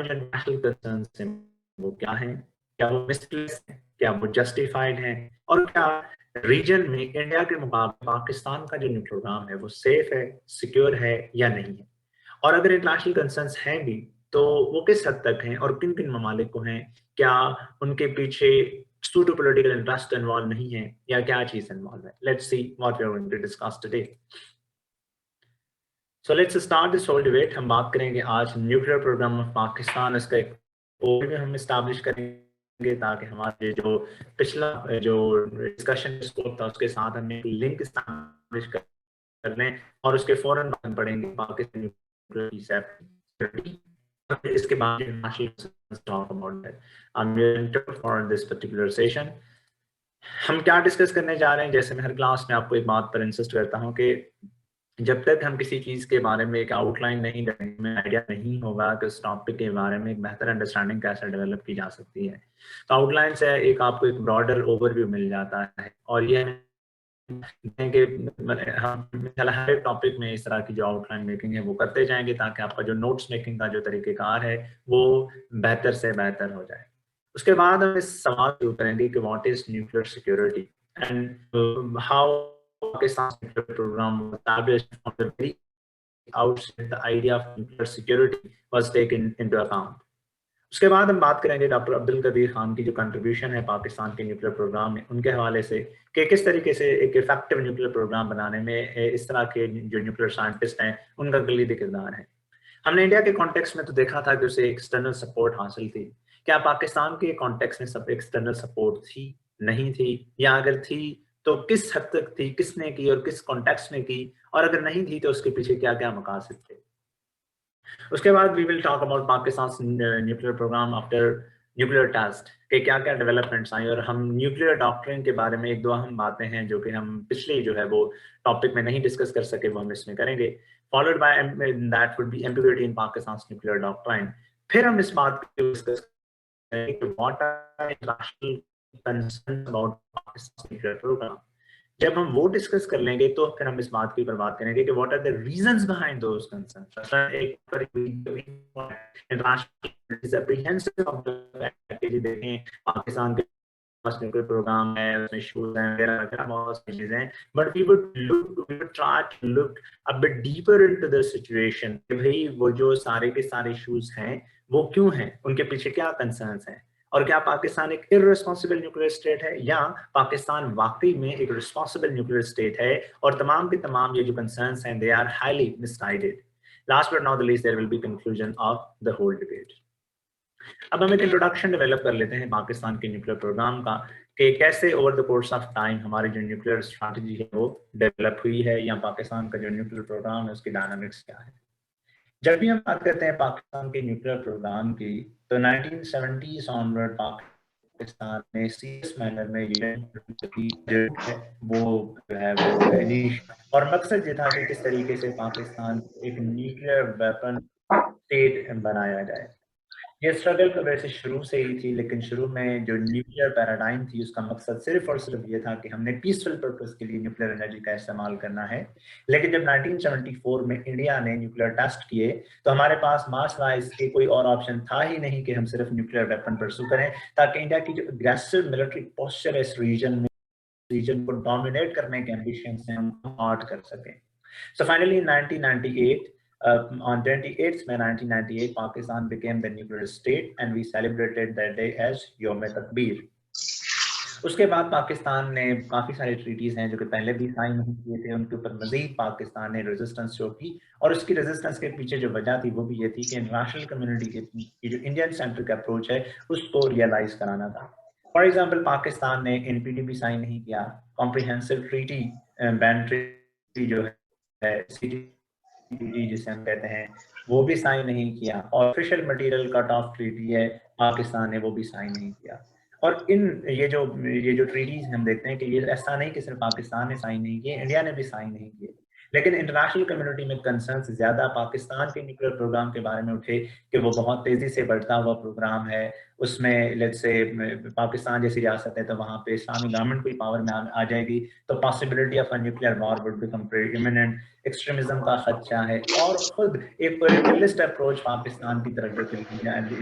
जो national concerns हैं वो क्या हैं, क्या वो मिसप्लेस हैं, क्या वो जस्टिफाइड हैं, और क्या रीजन में इंडिया के मुकाबले पाकिस्तान का जो न्यूक्लियर प्रोग्राम है वो सेफ है, सिक्योर है या नहीं है। और अगर इंटरनेशनल कंसर्न्स हैं भी तो वो किस हद तक हैं और किन किन ममालिक को हैं, क्या उनके पीछे सूडो पॉलिटिकल इंटरेस्ट इन्वॉल्व नहीं है या क्या चीज इन्वॉल्व है। Let's see what we are going to discuss today. So let's start this whole debate. हम बात करेंगे आज न्यूक्लियर प्रोग्राम ऑफ पाकिस्तान, इसका एक ओवरव्यू हम इस्टेब्लिश करेंगे ताकि हमारे जो पिछला जो डिस्कशन स्कोप था उसके साथ हम एक लिंक इस्टेब्लिश कर लें और उसके फौरन बाद हम पढ़ेंगे पाकिस्तान न्यूक्लियर। इसके बाद talk about that. I am your inter for this particular session. हम क्या डिस्कस करने जा रहे हैं, जैसे मैं हर क्लास में आपको एक बात पर इंसिस्ट करता हूँ कि जब तक हम किसी चीज़ के बारे में एक आउटलाइन नहीं करेंगे, हमें आइडिया नहीं होगा कि उस टॉपिक के बारे में एक बेहतर अंडरस्टैंडिंग कैसे डेवलप की जा सकती है। तो आउटलाइन से एक आपको एक ब्रॉडर ओवरव्यू मिल जाता है और ये कि हम हर एक टॉपिक में इस तरह की जो आउटलाइन मेकिंग है वो करते जाएंगे ताकि आपका जो नोट्स मेकिंग का जो तरीकेकार है वो बेहतर से बेहतर हो जाए। उसके बाद हम इस सवाल शुरू करेंगे कि what is nuclear security and how Pakistan's nuclear program was established from the very outset. The idea of nuclear security was taken into account. उसके बाद हम बात करेंगे डॉक्टर अब्दुल कदीर खान की जो कंट्रीब्यूशन है पाकिस्तान के न्यूक्लियर प्रोग्राम में, उनके हवाले से कि किस तरीके से एक इफेक्टिव न्यूक्लियर प्रोग्राम बनाने में इस तरह के जो न्यूक्लियर साइंटिस्ट हैं उनका कलीदी किरदार है। हमने इंडिया के कॉन्टेक्स्ट में तो देखा था कि उसे एक्सटर्नल सपोर्ट हासिल थी। क्या पाकिस्तान के कॉन्टेक्स्ट में सब एक्सटर्नल सपोर्ट थी, नहीं थी, या अगर थी तो किस हद तक थी, किसने की और किस कॉन्टेक्स्ट में की, और अगर नहीं थी तो उसके पीछे क्या क्या मकासद थे। उसके बाद we will talk about Pakistan nuclear programme after nuclear test के क्या क्या डेवलपमेंट्स आई, और हम न्यूक्लियर डॉक्ट्रिन के बारे में एक दो अहम बातें हैं जो कि हम पिछले जो है वो टॉपिक में नहीं डिस्कस कर सके वो हम इसमें करेंगे। Followed by that would be ambiguity in Pakistan nuclear doctrine. फिर हम इस बात को डिस्कस करेंगे कि what are international concerns about Pakistan nuclear program. जब हम वो डिस्कस कर लेंगे तो फिर हम इस बात की बात करेंगे कि what are the reasons behind those concerns. एक international apprehensive of the fact कि देखें पाकिस्तान के पास न्यूक्लियर प्रोग्राम है, उसमें इश्यूज हैं वगैरह वगैरह बहुत सारी चीजें हैं, but we would try to look a bit deeper into the situation कि भाई वो जो सारे के सारे इश्यूज हैं वो क्यों हैं, उनके पीछे क्या कंसर्न्स हैं, और क्या पाकिस्तान एक इररिस्पॉन्सिबल न्यूक्लियर स्टेट है या पाकिस्तान वाकई में एक रिस्पॉन्सिबल न्यूक्लियर स्टेट है, और तमाम के तमाम ये जो कंसर्न्स हैं they are highly misguided. Last but not the least there will be conclusion of the whole debate. अब हम एक इंट्रोडक्शन डेवलप कर लेते हैं पाकिस्तान के न्यूक्लियर प्रोग्राम का कि कैसे over the course of time हमारी जो न्यूक्लियर स्ट्रैटेजी है वो डेवलप हुई है, या पाकिस्तान का जो न्यूक्लियर प्रोग्राम है उसकी डायनामिक्स क्या है। जब भी हम बात करते हैं पाकिस्तान के न्यूक्लियर प्रोग्राम की तो 1970s ऑनवर्ड पाकिस्तान ने सीरियस मैनर में जो है वो जो है वो और मकसद ये था कि किस तरीके से पाकिस्तान एक न्यूक्लियर वेपन स्टेट बनाया जाए। ये स्ट्रगल तो वैसे शुरू से ही थी, लेकिन शुरू में जो न्यूक्लियर पैराडाइम थी उसका मकसद सिर्फ और सिर्फ ये था कि हमने पीसफुल पर्पस के लिए न्यूक्लियर एनर्जी का इस्तेमाल करना है। लेकिन जब 1974 में इंडिया ने न्यूक्लियर टेस्ट किए तो हमारे पास मास वाइज के कोई और ऑप्शन था ही नहीं कि हम सिर्फ न्यूक्लियर वेपन परसू करें, ताकि इंडिया की जो अग्रेसिव मिलिट्री पोस्चर है इस रीजन को डोमिनेट करने के एम्बिशन से हम आउट कर सकें। So finally, in 1998, on 28th May 1998, Pakistan became the nuclear state, and we celebrated that day as Yom Takbir. उसके बाद पाकिस्तान ने काफ़ी सारे ट्रीटीज़ हैं जो कि पहले भी साइन नहीं किए थे, उनके ऊपर मज़ीद पाकिस्तान ने रेजिस्टेंस शो की, और उसकी रेजिस्टेंस के पीछे जो वजह थी वो भी ये थी कि इंटरनेशनल कम्युनिटी की जो इंडियन सेंट्रिक अप्रोच है उसको रियलाइज़ कराना था। फॉर एग्जांपल पाकिस्तान ने एनपीटीबी साइन नहीं किया, कॉम्प्रिहेंसिव ट्रीटी बैन ट्रीटी जो है सीटीबी जिसे हम कहते हैं वो भी साइन नहीं किया, और official material cut off treaty है पाकिस्तान ने वो भी साइन नहीं किया। और ये जो ट्रीटीज हम देखते हैं कि ये ऐसा नहीं कि सिर्फ पाकिस्तान ने साइन नहीं किए, इंडिया ने भी साइन नहीं किए। लेकिन इंटरनेशनल कम्युनिटी में कंसर्न्स ज़्यादा पाकिस्तान के न्यूक्लियर प्रोग्राम के बारे में उठे कि वो बहुत तेज़ी से बढ़ता हुआ प्रोग्राम है, उसमें लेट्स से पाकिस्तान जैसी रियासत है तो वहाँ पे इस्लामी गवर्नमेंट कोई पावर में आ जाएगी तो possibility of a nuclear war would become imminent, extremism का खदशा है और खुद एक पोलिटिकलिस्ट अप्रोच पाकिस्तान की तरफ जो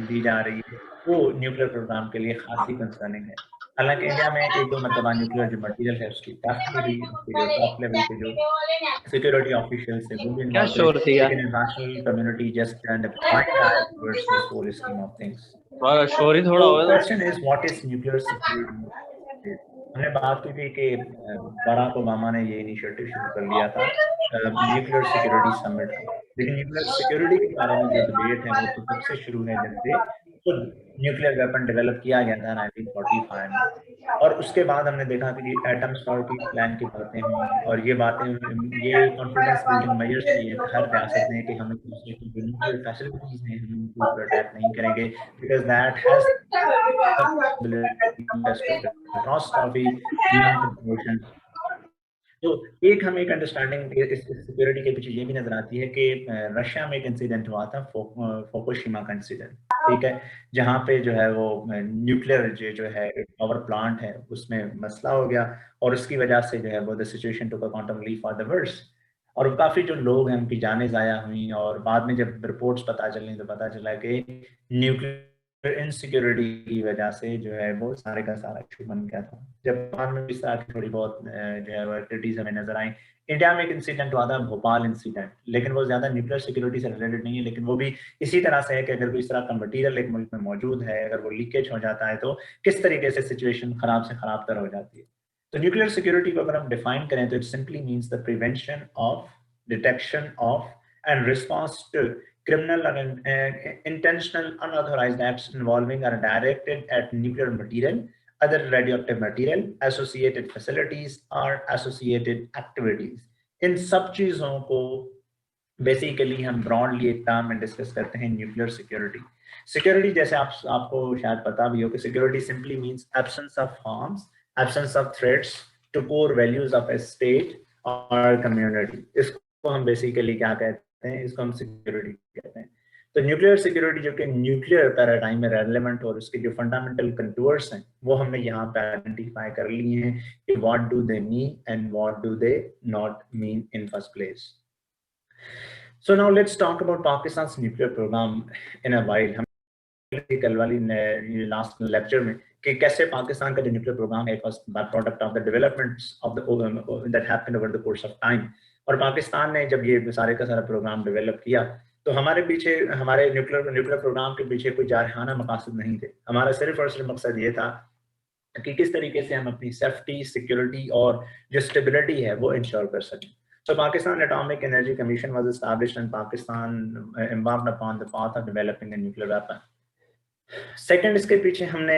दी जा रही है वो न्यूक्लियर प्रोग्राम के लिए खासी कंसर्निंग है। हालांकि इंडिया में एक दो मरतबा न्यूक्लियर जो मटेरियल है उसकी टेस्ट भी हुई, उसके जो टॉप लेवल के जो सिक्योरिटी ऑफिशियल्स है वो भी क्या इन्वॉल्व हुए, शोर थी यार? लेकिन international community just kind of blind eye towards this whole scheme of things. थोड़ा शोर ही थोड़ा So होगा ना। question is what is nuclear security? हमने बात की थी कि बराक ओबामा ने ये इनिशिएटिव शुरू कर लिया था न्यूक्लियर सिक्योरिटी समिट का, लेकिन न्यूक्लियर सिक्योरिटी के बारे में जो डिबेट है वो तो तब से शुरू है जब से खुद न्यूक्लियर वेपन डेवलप किया गया था 1945 में, और उसके बाद हमने देखा कि एटम सिक्योरिटी प्लान की बातें हुई और ये बातें, ये कॉन्फिडेंस बिल्डिंग मेजर्स लिए हर रियासत ने कि हम एक दूसरे की जो न्यूक्लियर फैसिलिटीज हैं हम उनके ऊपर अटैक नहीं करेंगे, बिकॉज दैट हैज काफी बियॉन्ड प्रपोर्शन। तो एक हमें एक अंडरस्टैंडिंग इस सिक्योरिटी के पीछे ये भी नजर आती है कि रशिया में एक इंसिडेंट हुआ था, फोकुशिमा का इंसिडेंट, ठीक है, जहाँ पे जो है वो न्यूक्लियर जो है पावर प्लांट है उसमें मसला हो गया और उसकी वजह से जो है वो the situation took a quantum leap for the worse, और काफी जो लोग हैं उनकी जानें जाया हुई और बाद में जब रिपोर्ट्स पता चली तो पता चला कि न्यूक्लियर इनसिक्योरिटी की वजह से जो है वो सारे का सारा इशू बन गया था। जापान में भी इस तरह की थोड़ी बहुत जो है एक्टिविटीज हमें नजर आई। इंडिया में एक इंसिडेंट हुआ था भोपाल इंसिडेंट, लेकिन वो ज्यादा न्यूक्लियर सिक्योरिटी से रिलेटेड नहीं है, लेकिन वो भी इसी तरह से है कि अगर कोई इस तरह का मटीरियल एक मुल्क में मौजूद है, अगर वो लीकेज हो जाता है तो किस तरीके से सिचुएशन खराब से खराब तर हो जाती है। तो न्यूक्लियर सिक्योरिटी को अगर हम डिफाइन करें तो it simply means the prevention of, detection of and response to criminal or intentional unauthorized acts involving or directed at nuclear material, other radioactive material, associated facilities or associated activities. इन सब चीजों को basically हम broadly एक term में discuss करते हैं nuclear security. Security जैसे आपको शायद पता भी हो कि security simply means absence of harms, absence of threats to core values of a state और कम्युनिटी। इसको हम बेसिकली क्या कहते हैं, इसको हम सिक्योरिटी कहते हैं। तो न्यूक्लियर सिक्योरिटी जो कि न्यूक्लियर पैराडाइम में रेलेवेंट और उसके जो फंडामेंटल कंटूर्स हैं वो हमने यहाँ पे आइडेंटिफाई कर लिए हैं कि what do they mean and what do they not mean in first place. So now let's talk about Pakistan's nuclear program in a while. हम कल वाली लास्ट लेक्चर में कि कैसे पाकिस्तान का जो न्यूक्लियर प्रोग्राम है, it was by product of the developments of the that happened over the course of time. और पाकिस्तान ने जब ये सारे का सारा प्रोग्राम डेवलप किया तो हमारे पीछे, हमारे न्यूक्लियर प्रोग्राम के पीछे कोई जारहाना मकासद नहीं थे। हमारा सिर्फ और सिर्फ मकसद ये था कि किस तरीके से हम अपनी सेफ्टी, सिक्योरिटी और जो स्टेबिलिटी है वो इंश्योर कर सकें। So Pakistan Atomic Energy Commission was established and Pakistan embarked upon the path of developing a nuclear weapon. Second, इसके पीछे हमने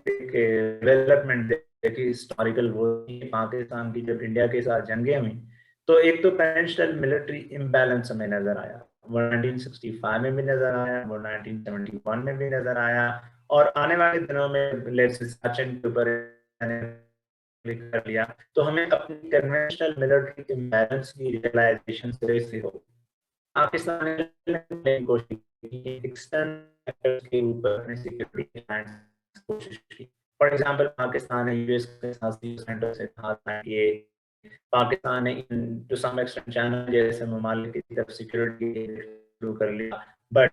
एक डेवलपमेंट देखी हिस्टोरिकल, वो पाकिस्तान की जब इंडिया के साथ जंगें हुई तो एक तो कन्वेंशनल मिलिट्री इम्बैलेंस हमें नजर आया, वो 1965 में भी नजर आया, वो 1971 में भी नजर आया, और आने वाले दिनों में लेट्स सचिन के ऊपर कर लिया तो हमें अपनी कन्वेंशनल मिलिट्री इम्बैलेंस की रियलाइजेशन से हो। पाकिस्तान ने कोशिश की एक्सटर्नल के ऊपर अपनी सिक्योरिटी कोशिश की। फॉर एग्जांपल पाकिस्तान ने यूएस के साथ सेंटर से कहा था कि पाकिस्तान ने टू सम एक्सटेंट चाइना जैसे ममालिक की तरफ सिक्योरिटी शुरू कर लिया, but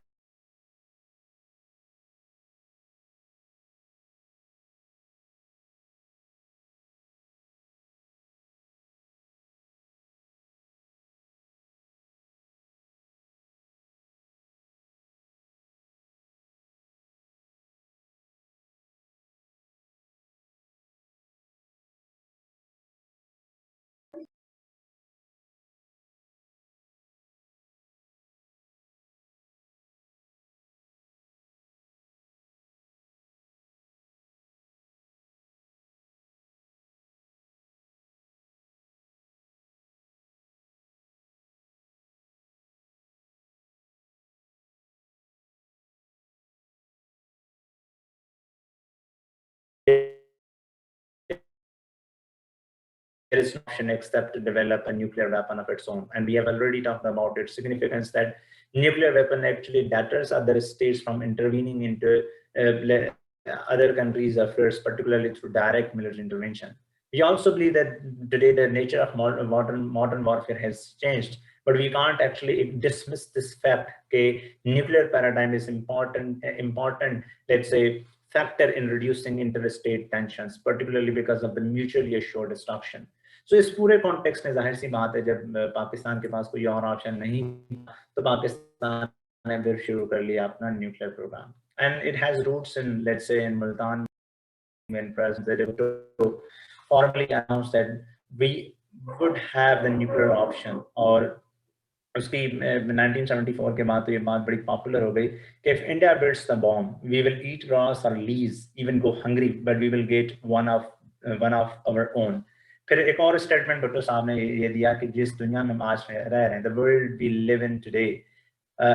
there is no option except to develop a nuclear weapon of its own. And we have already talked about its significance, that nuclear weapon actually deters other states from intervening into other countries' affairs, particularly through direct military intervention. We also believe that today the nature of modern warfare has changed, but we can't actually dismiss this fact that nuclear paradigm is important, let's say, factor in reducing interstate tensions, particularly because of the mutually assured destruction. So इस पूरे context में जाहिर सी बात है, जब पाकिस्तान के पास कोई और ऑप्शन नहीं तो पाकिस्तान ने फिर शुरू कर लिया अपना nuclear programme. And it has roots in, let's say, in Multan, when President formally announced that we would have the nuclear option. और उसकी 1974 के बाद तो ये बात बड़ी पॉपुलर हो गई कि if India builds the bomb, we will eat grass or leaves, even go hungry, but we will get one of our own. फिर एक और स्टेटमेंट भुट्टो साहब ने ये दिया कि जिस दुनिया में आज रह रहे हैं, the world we live in today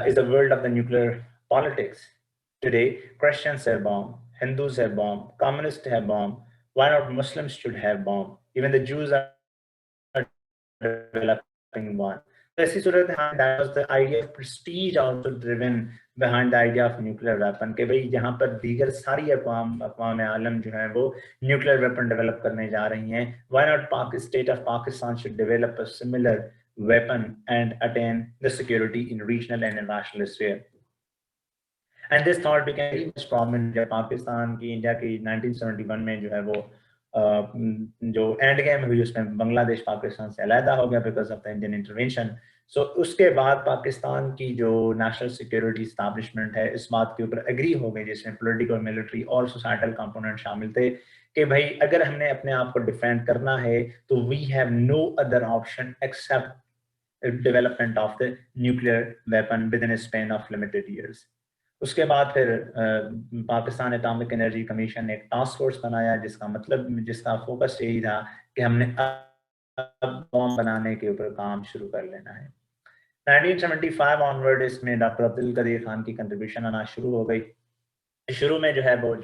is the world of the nuclear politics. Today, Christians have bomb, Hindus have bomb, communists have bomb. Why not Muslims should have bomb? Even the Jews are developing one. ऐसी सूरत है, that was the idea of prestige also driven behind the idea of nuclear weapon, कि भाई जहाँ पर दीगर सारी अक़वाम आलम जो है वो nuclear weapon develop करने जा रही हैं, why not state of Pakistan should develop a similar weapon and attain the security in regional and international sphere. And this thought became very much prominent जब पाकिस्तान की इंडिया की 1971 में जो है वो जो एंड गेम हुई उसमें बांग्लादेश पाकिस्तान से अलहदा हो गया because of the Indian intervention. So उसके बाद पाकिस्तान की जो नेशनल सिक्योरिटी एस्टैब्लिशमेंट है इस बात के ऊपर एग्री हो गई, जिसमें पॉलिटिकल, मिलिट्री और सोसाइटल कंपोनेंट शामिल थे कि भाई अगर हमने अपने आप को डिफेंड करना है तो we have no other option except development of the nuclear weapon within a span of limited years. उसके बाद फिर पाकिस्तान एटॉमिक एनर्जी कमीशन ने एक टास्क फोर्स बनाया जिसका फोकस यही था कि हमने बॉम्ब बनाने के ऊपर काम शुरू कर लेना है. 1975 ऑनवर्ड इसमें डॉक्टर अब्दुल कदीर खान की कंट्रीब्यूशन आना शुरू हो गई. शुरू में जो है वो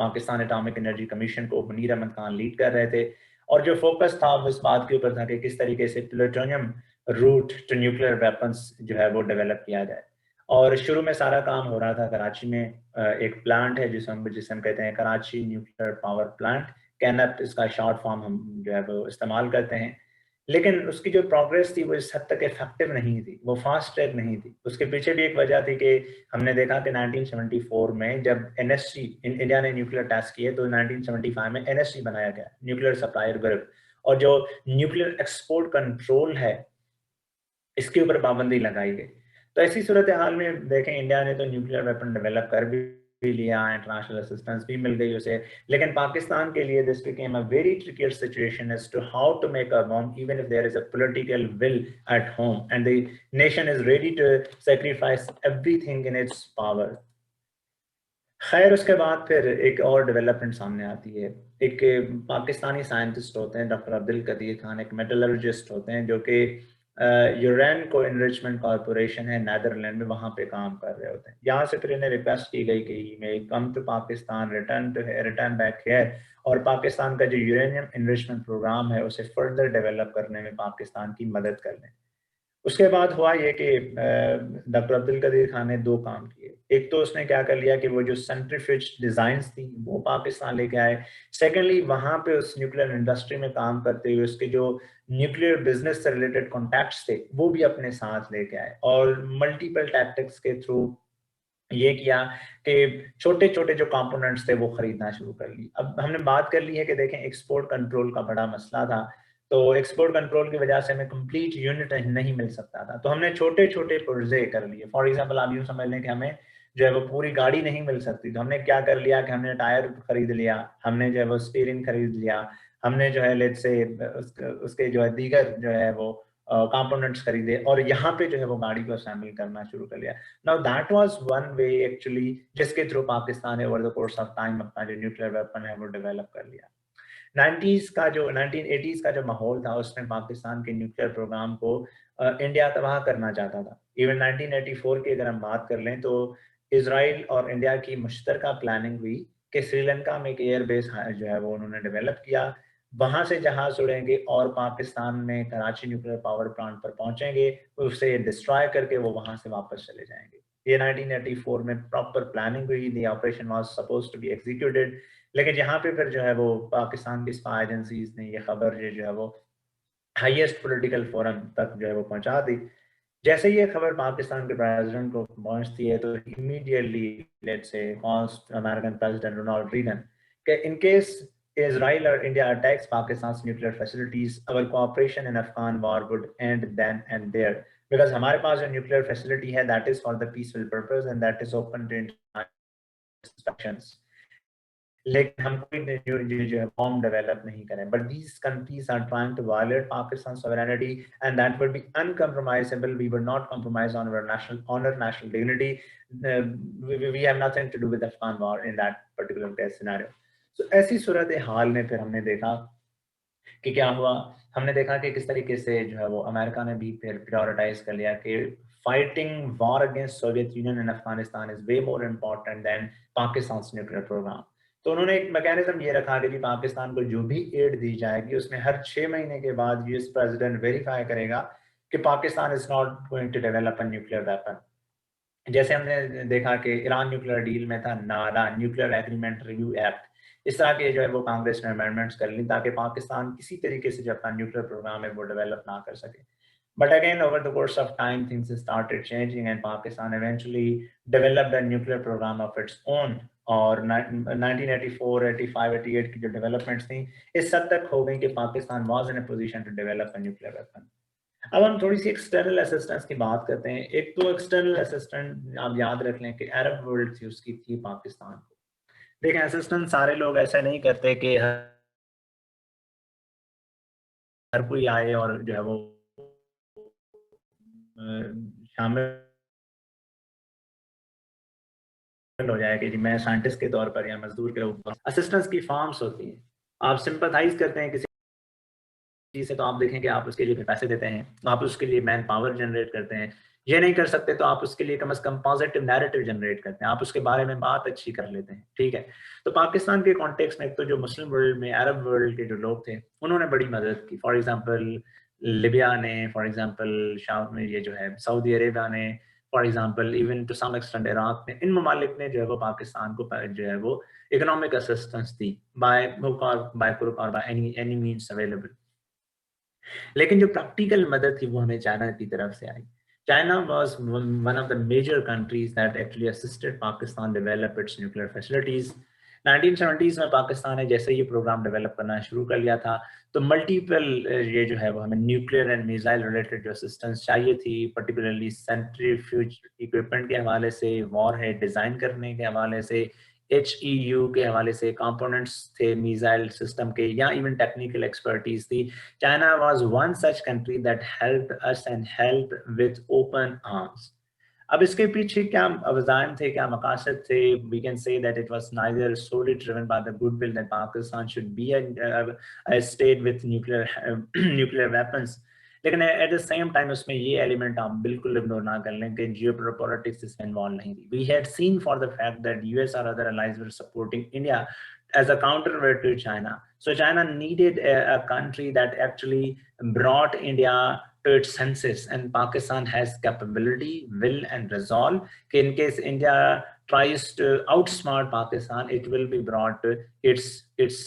पाकिस्तान एटॉमिक एनर्जी कमीशन को मुनीर अहमद खान लीड कर रहे थे और जो फोकस था वो इस बात के ऊपर था कि किस तरीके से plutonium route to nuclear weapons जो है वो डेवलप किया जाए. और शुरू में सारा काम हो रहा था कराची में. एक प्लांट है जिसे हम कहते हैं कराची न्यूक्लियर पावर प्लांट, कैनप इसका शॉर्ट फॉर्म हम जो है वो इस्तेमाल करते हैं. लेकिन उसकी जो प्रोग्रेस थी वो इस हद तक इफेक्टिव नहीं थी, वो फास्ट ट्रैक नहीं थी. उसके पीछे भी एक वजह थी कि हमने देखा कि 1974 में जब एनएससी इंडिया ने न्यूक्लियर टेस्ट किए तो 1975 में एनएससी बनाया गया, न्यूक्लियर सप्लायर ग्रुप, और जो न्यूक्लियर एक्सपोर्ट कंट्रोल है इसके ऊपर पाबंदी लगाई गई. तो ऐसी सूरत हाल में देखें इंडिया ने तो न्यूक्लियर वेपन डेवलप कर भी लिया, इंटरनेशनल असिस्टेंस भी मिल गई उसे, लेकिन पाकिस्तान के लिए this became a very trickier situation as to how to make a bomb even if there is a political will at home and the nation is ready to sacrifice everything in its power. खैर उसके बाद फिर एक और development सामने आती है. एक पाकिस्तानी साइंटिस्ट होते हैं डॉक्टर अब्दुल कदीर खान, एक मेटलर्जिस्ट होते हैं जो कि यूरेन को इनरिचमेंट कॉर्पोरेशन है नेदरलैंड में, वहाँ पे काम कर रहे होते हैं. यहाँ से फिर इन्हें रिक्वेस्ट की गई कि may come to Pakistan, return back here, और पाकिस्तान का जो यूरेनियम इनरिचमेंट प्रोग्राम है उसे फर्दर डेवलप करने में पाकिस्तान की मदद कर लें. उसके बाद हुआ ये कि डॉक्टर अब्दुल कदीर खान ने दो काम किए. एक तो उसने क्या कर लिया कि वो जो सेंट्रीफ्यूज डिजाइन्स थी वो पाकिस्तान लेके आए. सेकेंडली वहाँ पे उस न्यूक्लियर इंडस्ट्री में काम करते हुए उसके जो न्यूक्लियर बिजनेस से रिलेटेड कॉन्टैक्ट्स थे वो भी अपने साथ लेके आए और मल्टीपल टैक्टिक्स के थ्रू ये किया कि छोटे छोटे जो कंपोनेंट्स थे वो खरीदना शुरू कर ली. अब हमने बात कर ली है कि देखें एक्सपोर्ट कंट्रोल का बड़ा मसला था, तो एक्सपोर्ट कंट्रोल की वजह से हमें कंप्लीट यूनिट नहीं मिल सकता था, तो हमने छोटे छोटे पुर्जे कर लिए. फॉर एग्जांपल आप यूँ समझ लें कि हमें जो है वो पूरी गाड़ी नहीं मिल सकती, तो हमने क्या कर लिया कि हमने टायर खरीद लिया, हमने जो है वो स्टीयरिंग खरीद लिया, हमने जो है लेट्स से उसके जो है दीगर जो है वो कंपोनेंट्स खरीदे और यहाँ पे जो है वो गाड़ी को असेंबल करना शुरू कर लिया. Now that was one way actually जिसके थ्रू पाकिस्तान ने over the course of time अपना जो न्यूक्लियर वेपन है वो डेवलप कर लिया. 1980s का जो माहौल था उसमें पाकिस्तान के न्यूक्लियर प्रोग्राम को इंडिया तबाह करना चाहता था. इवन 1984 की अगर हम बात कर लें तो इजराइल और इंडिया की मुश्तरका प्लानिंग हुई कि श्रीलंका में एक एयर बेस जो है वो उन्होंने डेवलप किया वहां से जहाज उड़ेंगे और पाकिस्तान में कराची न्यूक्लियर पावर प्लांट पर पहुंचेंगे, उसे डिस्ट्रॉय करके वो वहां से वापस चले जाएंगे। ये 1984 में प्रॉपर प्लानिंग हुई, the operation was supposed to be executed. लेकिन यहाँ पे फिर जो है वो पाकिस्तान की स्पाई एजेंसीज ने ये खबर जो है वो हाईएस्ट पॉलिटिकल फोरम तक जो है वो पहुंचा दी। जैसे ये खबर पाकिस्तान के प्रेसिडेंट को पहुंचती है तो immediately let's say calls American president Ronald Reagan कि in case Israel or India attacks Pakistan's nuclear facilities, our cooperation in Afghan war would end then and there. Because हमारे पास जो nuclear facility है, that is for the peaceful purpose and that is open to international inspections. लेकिन हम कोई जो है bomb develop नहीं करें, but these countries are trying to violate Pakistan sovereignty and that would be uncompromisable. We would not compromise on our national honour, national dignity. We have nothing to do with Afghan war in that particular case scenario. So ऐसी सूरत हाल में फिर हमने देखा कि क्या हुआ। हमने देखा कि किस तरीके से जो है वो अमेरिका ने भी फिर प्रायोरिटाइज कर लिया कि fighting war against Soviet Union in Afghanistan is way more important than Pakistan nuclear programme. तो उन्होंने एक मैकेनिज्म ये रखा कि पाकिस्तान को जो भी एड दी जाएगी उसमें हर 6 महीने के बाद यूएस प्रेसिडेंट वेरीफाई करेगा कि Pakistan is not going to develop a nuclear weapon. जैसे हमने देखा कि ईरान न्यूक्लियर डील में था नारा, न्यूक्लियर एग्रीमेंट रिव्यू एक्ट। इस तरह के जो है वो कांग्रेस ने अमेंडमेंट्स कर ली ताकि पाकिस्तान किसी तरीके से जो अपना न्यूक्लियर प्रोग्राम है वो डेवलप ना कर सके। But again, over the course of time, things started changing, and Pakistan eventually developed a nuclear program of its own. और 1984, 85, 88 की जो डेवलपमेंट्स थी इस हद तक हो गई कि Pakistan was in a position to develop a nuclear weapon. अब हम थोड़ी सी एक्सटर्नल असिस्टेंस की बात करते हैं। एक तो एक्सटर्नल असिस्टेंट आप याद रख लें कि अरब वर्ल्ड थी उसकी थी पाकिस्तान को। देखें, असिस्टेंट सारे लोग ऐसा नहीं करते कि हर कोई आए और जो है वो शामिल हो जाए कि जी मैं साइंटिस्ट के तौर पर या मजदूर के रूप में। असिस्टेंट्स की फॉर्म्स होती हैं। आप सिंपथाइज करते हैं किसी चीज से तो आप देखें कि आप उसके लिए पैसे देते हैं, आप उसके लिए मैन पावर जनरेट करते हैं। ये नहीं कर सकते तो आप उसके लिए कम से कम पॉजिटिव नैरेटिव जनरेट करते हैं, आप उसके बारे में बात अच्छी कर लेते हैं। ठीक है, तो पाकिस्तान के कॉन्टेक्स्ट में तो जो मुस्लिम वर्ल्ड में अरब वर्ल्ड के जो लोग थे उन्होंने बड़ी मदद की। फॉर एग्जाम्पल लिबिया ने, फॉर एग्जाम्पल शाम में ये जो है सऊदी अरेबिया ने, for example even to some extent Iraq ने, इन ममालिक ने जो है वो पाकिस्तान को जो है वो economic assistance the by hook और बाय क्रुक और बाय एनी मींस अवेलेबल। लेकिन जो प्रैक्टिकल मदद थी वो हमें चाइना की तरफ से आई। China was one of the major countries that actually assisted Pakistan develop its nuclear facilities. 1970s में पाकिस्तान ने जैसे ये प्रोग्राम डेवलप करना शुरू कर लिया था तो मल्टीपल ये जो है वो हमें न्यूक्लियर एंड मिसाइल रिलेटेड जो असिस्टेंस चाहिए थी, पर्टिकुलरली सेंट्रीफ्यूज इक्विपमेंट के हवाले से, वॉर हेड डिजाइन करने के हवाले से, HEU के हवाले से, कंपोनेंट्स थे मिसाइल सिस्टम के, या इवन टेक्निकल एक्सपर्टीज थी। China was one such country that helped us and helped with open arms. अब इसके पीछे क्या अवज़ाइम थे, क्या मकासद थे? We can say that it was neither solely driven by the goodwill that Pakistan should be a state with nuclear weapons. लेकिन eight the same time उसमें ये एलिमेंट आप बिल्कुल इग्नोर ना कर लें कि जियोपॉलिटिक्स इसमें इन्वॉल्व नहीं थी। We had seen for the fact that US और other allies were supporting India as a counterweight to China. So China needed a country that actually brought India to its senses, and Pakistan has capability, will, and resolve. In case India tries to outsmart Pakistan, it will be brought to its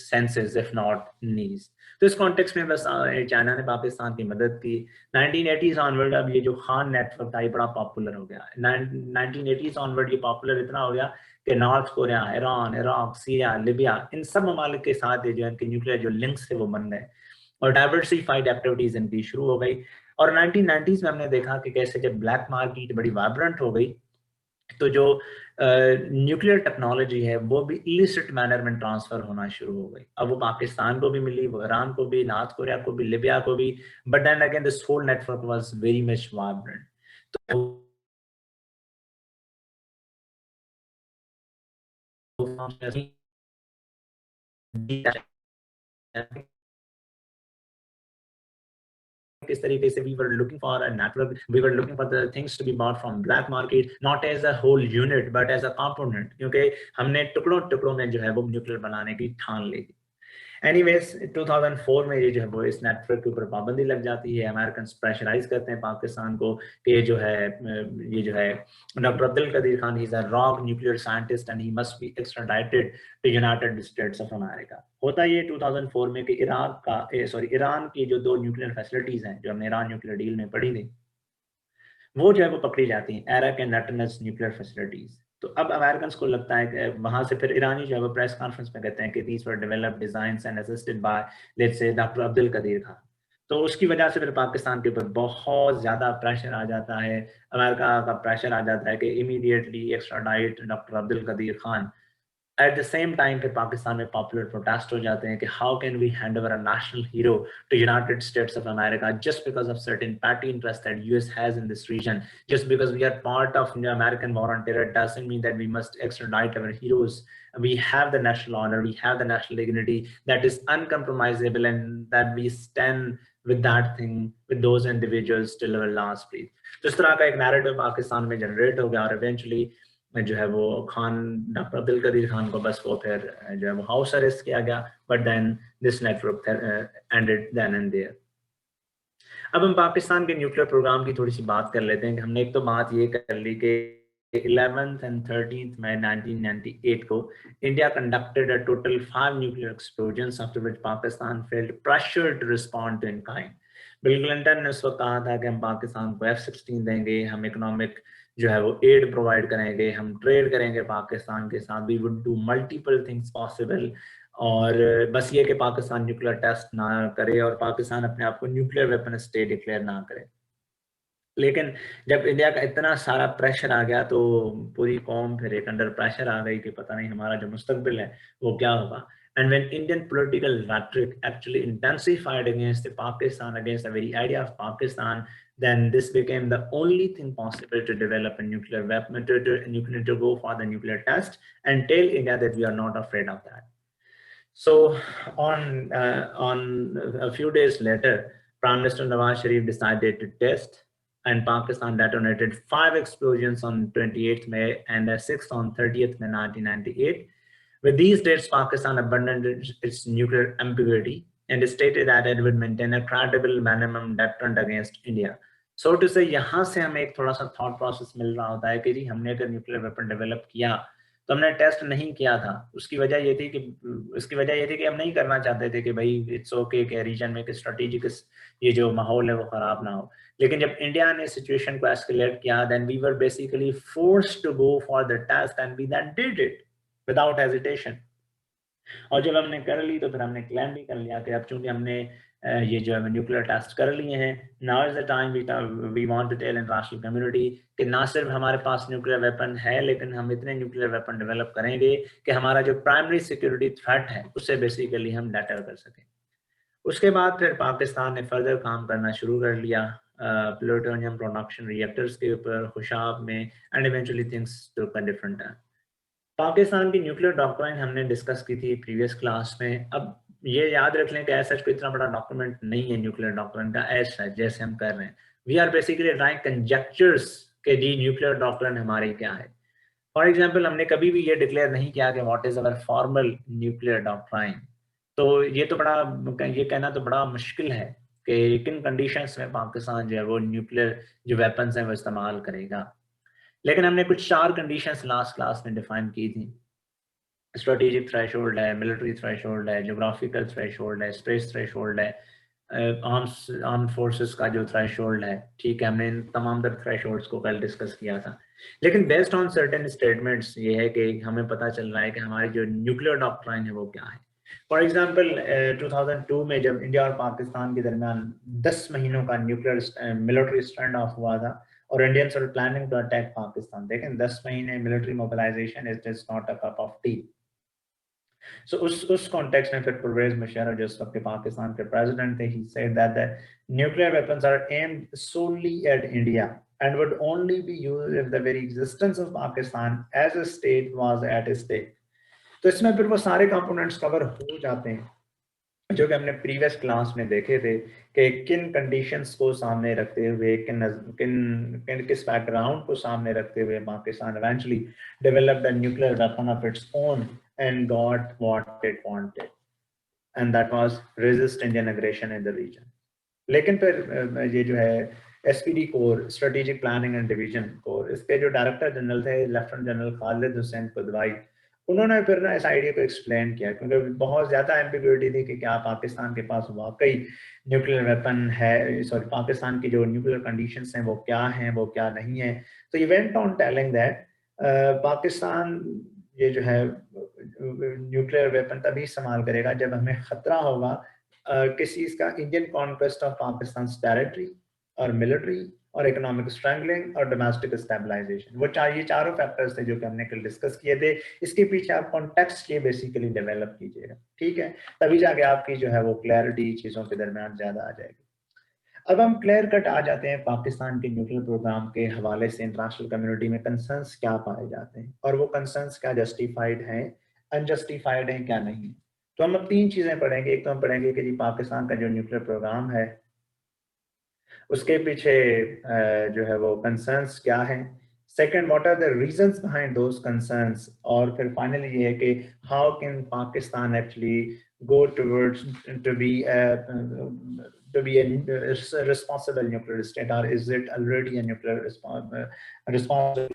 senses, if not knees. तो इस context में बस China ने पाकिस्तान की मदद की। 1980s onward अब ये जो खान नेटवर्क था ये बड़ा पॉपुलर हो गया। 1980s ऑनवर्ड ये पॉपुलर इतना हो गया कि North Korea, Iran, Iraq, Syria, Libya, इन सब ममालिक के साथ जो इनके न्यूक्लियर जो लिंक्स थे वो बन गए और डाइवर्सिफाइड एक्टिविटीज इनकी शुरू हो गई। और 1990s में हमने देखा कि कैसे जब ब्लैक मार्केट बड़ी वाइब्रेंट हो गई तो जो न्यूक्लियर टेक्नोलॉजी है वो भी इलिसिट मैनर में ट्रांसफर होना शुरू हो गई। अब वो पाकिस्तान को भी मिली, वो ईरान को भी, नॉर्थ कोरिया को भी, लिबिया को भी, but then again this whole network was very much vibrant. तो किस तरीके से we were looking for a network, we were looking for the things to be bought from black market, not as a whole unit but as a component, क्योंकि हमने टुकड़ों टुकड़ों में जो है वो न्यूक्लियर बनाने की ठान ली थी। एनीवेज 2004 में ये जो है वो इस नेटवर्क के ऊपर पाबंदी लग जाती है। अमेरिकन प्रेशराइज करते हैं पाकिस्तान को कि ये जो है doctor Abdul Qadeer Khan, he is a rogue nuclear scientist and he must be extradited to United States of America. होता ये 2004 में कि ईरान की जो 2 न्यूक्लियर फैसिलिटीज हैं जो हमने ईरान न्यूक्लियर डील में पढ़ी थी, वो जो है वो पकड़ी जाती हैं, एरक एंड नटनस न्यूक्लियर फैसिलिटीज। तो अब अमेरिकन को लगता है कि वहां से फिर ईरानी जो है वो प्रेस कॉन्फ्रेंस में कहते हैं कि these were developed, designs and assisted by let's say doctor Abdul Qadeer Khan. तो उसकी वजह से फिर पाकिस्तान के ऊपर बहुत ज्यादा प्रेशर आ जाता है, अमेरिका का प्रेशर आ जाता है कि immediately extradite doctor Abdul Qadeer Khan. At the same time फिर पाकिस्तान में पॉपुलर प्रोटेस्ट हो जाते हैं कि how can we hand over a national hero to United States of America just because of certain petty interest that US has in this region, just because we are part of the American war on terror doesn't mean that we must extradite our heroes. We have the national honor, we have the national dignity that is uncompromisable, and that we stand with that thing, with those individuals till our last breath. तो इस तरह का एक narrative Pakistan में generate हो गया और eventually जो है वो खान, डॉक्टर अब्दुल कदीर खान को बस वो फिर जो है वो हाउस अरेस्ट किया गया, but then this network ended then and there. अब हम पाकिस्तान के न्यूक्लियर प्रोग्राम की थोड़ी सी बात कर लेते हैं कि हमने एक तो बात ये कर ली कि 11th and 13th May 1998 को India conducted a total 5 nuclear explosions after which Pakistan felt pressure to respond to in kind. Bill Clinton ने उस वक्त कहा था कि हम पाकिस्तान को F-16 देंगे, हम इकोनॉमिक जो है वो एड प्रोवाइड करेंगे, हम ट्रेड करेंगे पाकिस्तान के साथ, we would do multiple things possible, और बस ये कि पाकिस्तान न्यूक्लियर टेस्ट ना करे और पाकिस्तान अपने आप को न्यूक्लियर वेपन स्टेट डिक्लेयर ना करे। लेकिन जब इंडिया का इतना सारा प्रेशर आ गया तो पूरी कौम फिर एक अंडर प्रेशर आ गई कि पता नहीं हमारा जो मुस्तकबिल है वो क्या होगा। And when Indian political rhetoric actually intensified against Pakistan, against the very idea of Pakistan, then this became the only thing possible to develop a nuclear weapon, to go for the nuclear test and tell India that we are not afraid of that. So on a few days later, Prime Minister Nawaz Sharif decided to test, and Pakistan detonated 5 explosions on 28th May and a 6th on 30th May 1998. With these dates, Pakistan abandoned its nuclear ambiguity and stated that it would maintain a credible minimum deterrent against India. So to say, यहाँ से हमें एक थोड़ा सा thought process मिल रहा होता है कि जी हमने अगर nuclear weapon develop किया तो हमने टेस्ट नहीं किया था। उसकी वजह ये थी कि हम नहीं करना चाहते थे कि भाई इट्स ओके कि रीजन में कि स्ट्रेटेजिक ये जो माहौल है वो खराब ना हो। लेकिन जब इंडिया ने सिचुएशन को एस्केलेट किया, then we were basically forced to go for the test and we then did it without hesitation. और जब हमने कर ली तो फिर हमने क्लेम भी कर लिया कि अब चूंकि हमने ये जो है न्यूक्लियर टेस्ट कर लिए हैं, now is the time we want to tell international community कि ना सिर्फ हमारे पास न्यूक्लियर वेपन है, लेकिन हम इतने न्यूक्लियर वेपन डेवलप करेंगे कि हमारा जो प्राइमरी सिक्योरिटी थ्रेट है उससे बेसिकली हम डेटर कर सकें। उसके बाद फिर पाकिस्तान ने फर्दर काम करना शुरू कर लिया प्लूटोनियम प्रोडक्शन रिएक्टर्स के ऊपर खुशाब में, and eventually things took a different turn. Pakistan की न्यूक्लियर डॉक्ट्राइन हमने डिस्कस की थी प्रीवियस क्लास में। अब ये याद रख लें कि ऐसा कोई इतना बड़ा डॉक्यूमेंट नहीं है न्यूक्लियर डॉक्ट्राइन का ऐसा जैसे हम कर रहे हैं। वी आर बेसिकली ड्राइंग कंजेक्चर्स के जी न्यूक्लियर डॉक्ट्राइन हमारी क्या है। फॉर एग्जाम्पल, हमने कभी भी ये डिक्लेयर नहीं किया कि what is our formal nuclear doctrine. तो ये कहना तो बड़ा मुश्किल है कि किन कंडीशंस में पाकिस्तान जो है वो न्यूक्लियर जो वेपन्स हैं वो इस्तेमाल करेगा। लेकिन हमने कुछ 4 कंडीशंस लास्ट क्लास में डिफाइन की थी। स्ट्रेटेजिक थ्रेशोल्ड है, मिलिट्री थ्रेशोल्ड है, ज्योग्राफिकल थ्रेशोल्ड है, स्पेस थ्रेशोल्ड है, आर्म फोर्सेस का जो थ्रेशोल्ड है। ठीक है, हमने इन तमाम तर थ्रेशोल्ड्स को कल डिस्कस किया था। लेकिन बेस्ड ऑन सर्टेन स्टेटमेंट्स ये है कि हमें पता चल रहा है कि हमारी जो न्यूक्लियर डॉक्ट्राइन है वो क्या है। फॉर एग्जाम्पल 2002 में जब इंडिया और पाकिस्तान के दरमियान 10 महीनों का न्यूक्लियर मिलिट्री स्टैंड ऑफ हुआ था और Indians were planning to attack Pakistan, देखें 10 महीने military mobilisation is just not a cup of tea. So उस कॉन्टेक्स्ट में फिर परवेज मुशर्रफ जो उस वक्त के पाकिस्तान के प्रेसिडेंट थे, he said that the nuclear weapons are aimed solely at India and would only be used if the very existence of Pakistan as a state was at stake. तो इसमें फिर वो सारे कंपोनेंट्स कवर हो जाते हैं जो कि हमने प्रीवियस क्लास में देखे थे कि किन कंडीशंस को सामने रखते हुए किस बैकग्राउंड को सामने रखते हुए Pakistan eventually developed a nuclear weapon of its own and got what it wanted. and that was resist Indian aggression in the region. लेकिन फिर ये जो है SPD core strategic planning and division core, इसके जो डायरेक्टर जनरल थे lieutenant general Khalid Hussain कुदवाई, उन्होंने फिर ना इस आइडिया को एक्सप्लेन किया, क्योंकि बहुत ज़्यादा एम्बिग्युइटी थी कि क्या पाकिस्तान के पास वाकई न्यूक्लियर वेपन है, सॉरी पाकिस्तान की जो न्यूक्लियर कंडीशंस हैं वो क्या हैं, वो क्या नहीं है। तो ये went on telling that Pakistan ये जो है न्यूक्लियर वेपन तभी इस्तेमाल करेगा जब हमें खतरा होगा किसी इसका Indian conquest of Pakistan territory और मिलिट्री और इकोनॉमिक स्ट्रेंगलिंग और डोमेस्टिक स्टेबलाइजेशन। वो ये चारों फैक्टर्स थे जो कि हमने कल डिस्कस किए थे। इसके पीछे आप कॉन्टेक्स्ट ये बेसिकली डेवलप कीजिएगा, ठीक है, तभी जाके आपकी जो है वो क्लैरिटी चीज़ों के दरमियान ज़्यादा आ जाएगी। अब हम क्लियर कट आ जाते हैं पाकिस्तान के न्यूक्लियर प्रोग्राम के हवाले से इंटरनेशनल कम्युनिटी में कंसर्न्स क्या पाए जाते हैं और वो कंसर्न्स क्या जस्टिफाइड हैं, अनजस्टिफाइड हैं, क्या नहीं है। तो हम अब तीन चीज़ें पढ़ेंगे। एक तो हम पढ़ेंगे कि जी पाकिस्तान का जो न्यूक्लियर प्रोग्राम है उसके पीछे जो है वो कंसर्न्स क्या हैं। Second, what are the reasons behind those concerns. और फिर फाइनली ये है कि how can Pakistan actually go towards to be a responsible nuclear state, or is it already a nuclear responsible?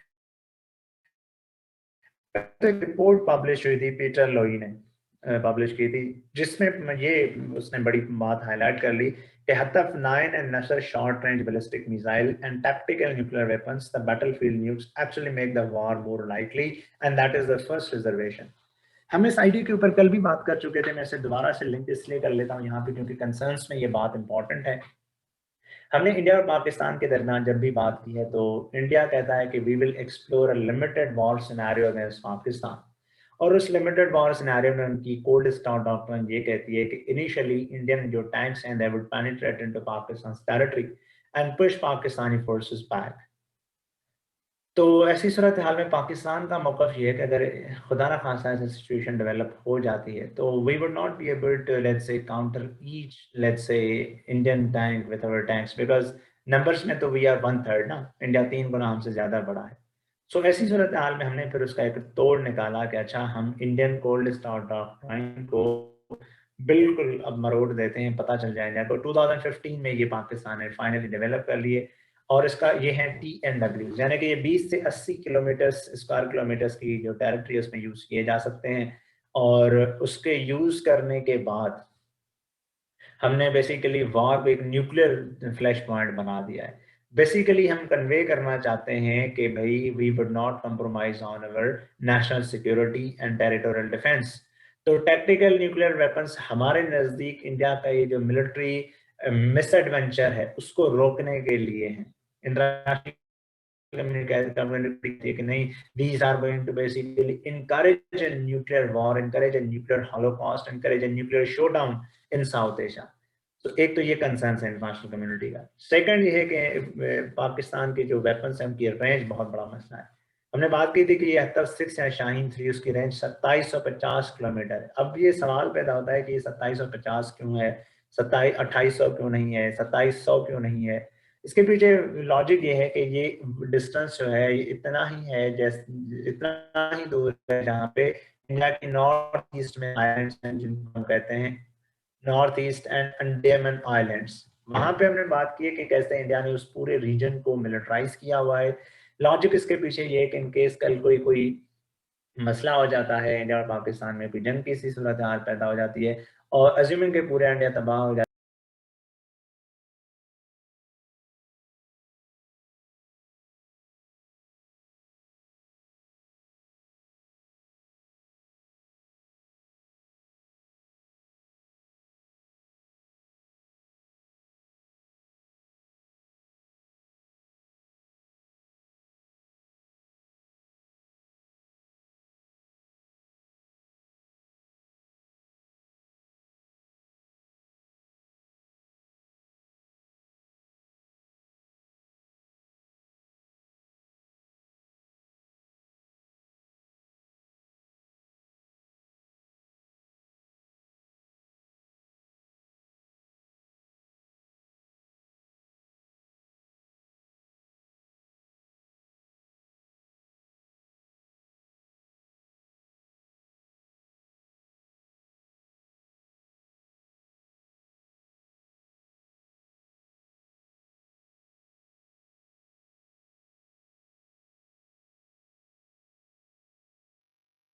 एक रिपोर्ट पब्लिश हुई थी, पीटर लोई ने पब्लिश की थी, जिसमें ये उसने बड़ी बात हाईलाइट कर ली कि हतफ 9 and Nasser short range ballistic missile and tactical nuclear weapons, the battlefield nukes actually make the war more likely, and that is the first reservation. हम इस आइडिया के ऊपर कल भी बात कर चुके थे, मैं इसे दोबारा से लिंक इसलिए कर लेता हूँ यहाँ पे क्योंकि कंसर्न्स में ये बात इंपॉर्टेंट है। हमने इंडिया और पाकिस्तान के दरमियान जब भी बात की है तो इंडिया कहता है कि we will explore a limited war scenario against Pakistan, और उस लिमिटेड वॉर सिनेरियो में उनकी कोल्ड स्टार डॉक्ट्रिन ये कहती है कि इनिशियली इंडियन जो टैंक्स हैं they would penetrate into Pakistan territory and push Pakistani forces back. तो ऐसी सूरत हाल में पाकिस्तान का मौक़िफ़ ये है कि अगर खुदा ना खास्ता ऐसी सिचुएशन डेवलप हो जाती है तो we would not be able to let's say counter each let's say Indian tank with our tanks, because numbers में तो वी आर 1/3 ना, इंडिया 3 गुना हमसे ज़्यादा बड़ा है। सो ऐसी सूरत हाल में हमने फिर उसका एक तोड़ निकाला कि अच्छा हम इंडियन कोल्ड स्टार डॉक्ट्राइन को बिल्कुल अब मरोड़ देते हैं, पता चल जाएगा। तो 2015 में ये पाकिस्तान ने फाइनली डेवलप कर लिए और इसका ये है TNW, यानी कि ये 20 से 80 किलोमीटर स्क्वायर किलोमीटर्स की जो टेरिटरी उसमें यूज़ किए जा सकते हैं। और उसके यूज़ करने के बाद हमने बेसिकली वॉर को एक न्यूक्लियर फ्लैश पॉइंट बना दिया है। बेसिकली हम कन्वे करना चाहते हैं कि भाई we would not compromise on our national security and territorial defence. तो टैक्टिकल न्यूक्लियर वेपन्स हमारे नज़दीक इंडिया का ये जो मिलिट्री मिस एडवेंचर है उसको रोकने के लिए हैं। इंटरनेशनल community कि नहीं, these are going to basically encourage a nuclear war, encourage a nuclear holocaust, encourage a nuclear showdown in South Asia. तो एक तो ये कंसर्न है इंटरनेशनल कम्युनिटी का। सेकंड ये है कि पाकिस्तान के जो वेपन्स हैं उनकी रेंज बहुत बड़ा मसला है। हमने बात की थी कि ये F-6 या शाहीन 3 उसकी रेंज 2750 किलोमीटर है। अब ये सवाल पैदा होता है कि ये 2750 क्यों है, 2800 क्यों नहीं है, 2700 क्यों नहीं है। इसके पीछे लॉजिक ये है कि ये डिस्टेंस जो है ये इतना ही है, जैसे इतना ही दूर है जहाँ पे इंडिया की नॉर्थ ईस्ट में आइलैंड्स हैं जिनको हम कहते हैं north east and Andaman islands. वहां पे हमने बात की है कि कैसे इंडिया ने उस पूरे रीजन को मिलिटराइज किया हुआ है। लॉजिक इसके पीछे ये है कि इन केस कल कोई कोई मसला हो जाता है, इंडिया और पाकिस्तान में कोई जंग की सी सूरत हाल पैदा हो जाती है और अज्यूमिंग के पूरे इंडिया तबाह हो जाता है।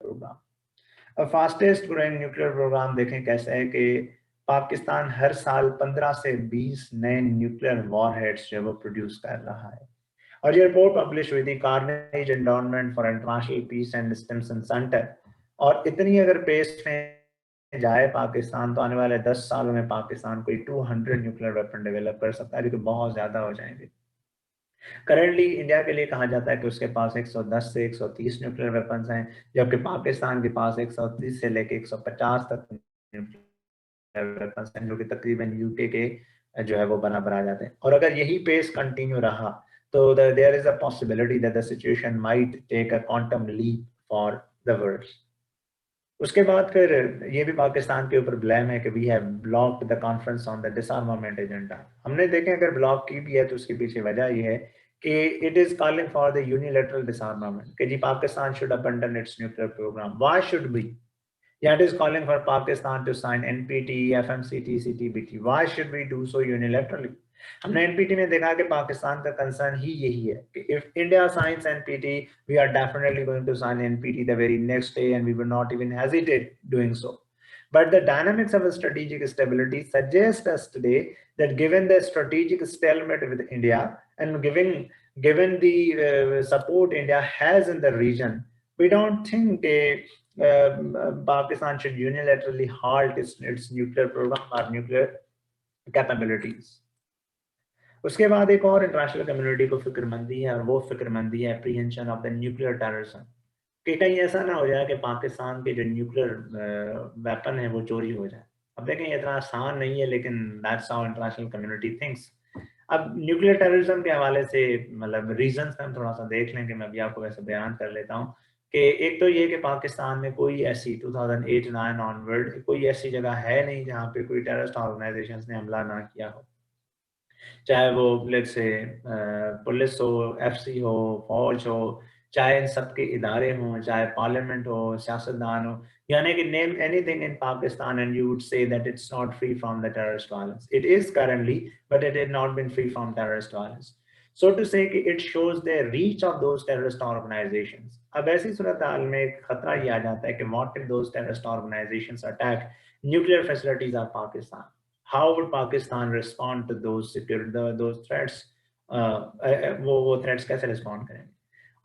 Programme. Fastest growing nuclear programme देखें कैसे है कि पाकिस्तान हर साल 15 से 20 नए न्यूक्लियर वॉरहेड्स जो वो प्रोड्यूस कर रहा है। और ये रिपोर्ट पब्लिश हुई थी Carnegie Endowment for International Peace and Stimson Center. और इतनी अगर पेस में जाए पाकिस्तान तो आने वाले 10 सालों में पाकिस्तान कोई 200 न्यूक्लियर वेपन डेवलप कर सकता है, जो कि बहुत ज्यादा हो जाएंगे। करंटली इंडिया के लिए कहा जाता है कि उसके पास 110 से 130 न्यूक्लियर वेपन्स हैं, जबकि पाकिस्तान के पास 130 से लेके 150 तक न्यूक्लियर वेपन्स हैं, जो कि तकरीबन यूके के जो है वो बराबर आ जाते हैं। और अगर यही पेस कंटिन्यू रहा तो there is a possibility that the situation might take a quantum leap for the world. उसके बाद फिर ये भी पाकिस्तान के ऊपर ब्लेम है कि we have blocked the conference on the disarmament agenda. हमने देखे अगर ब्लॉक की भी है तो उसके पीछे वजह ये है कि it is calling for the unilateral disarmament, कि जी Pakistan should abandon its nuclear programme. Why should we? Yeah, it is calling for Pakistan to sign NPT, FMCT, CTBT. Why should we do so unilaterally? हमने NPT में देखा कि पाकिस्तान का concern ही यही है कि if India signs NPT, we are definitely going to sign NPT the very next day and we will not even hesitate doing so. But the dynamics of strategic stability suggest us today that given the strategic stalemate with India and given the support India has in the region, we don't think Pakistan should unilaterally halt its nuclear program or nuclear capabilities. उसके बाद एक और international community को फिक्रमंदी है, और वो फिक्रमंदी है apprehension of the nuclear terrorism, कि कहीं ऐसा ना हो जाए कि पाकिस्तान के जो न्यूक्लियर वेपन है वो चोरी हो जाए। अब देखें ये इतना आसान नहीं है, लेकिन that's how international community thinks. अब न्यूक्लियर टेररिज्म के हवाले से मतलब रीजंस हम थोड़ा सा देख लें, कि मैं भी आपको वैसे बयान कर लेता हूँ कि एक तो ये कि पाकिस्तान में कोई ऐसी 2008-9 ऑनवर्ड कोई ऐसी जगह है नहीं जहाँ पे कोई टेररिस्ट ऑर्गेनाइजेशंस ने हमला ना किया हो, चाहे वो लेट्स से पुलिस हो, एफसी हो, फौज हो, चाहे इन सब के इदारे हों, चाहे पार्लियामेंट हो, सियासतदान हो, यानी कि name anything in Pakistan and you would say that it's not free from the terrorist violence. It is currently, but it is not been free from terrorist violence. So to say कि it shows the reach of those terrorist organisations. अब ऐसी सूरत हाल में एक खतरा ये आ जाता है कि what if those terrorist organisations attack nuclear facilities of Pakistan? How would Pakistan respond to those threats? वो threats कैसे respond करेंगे?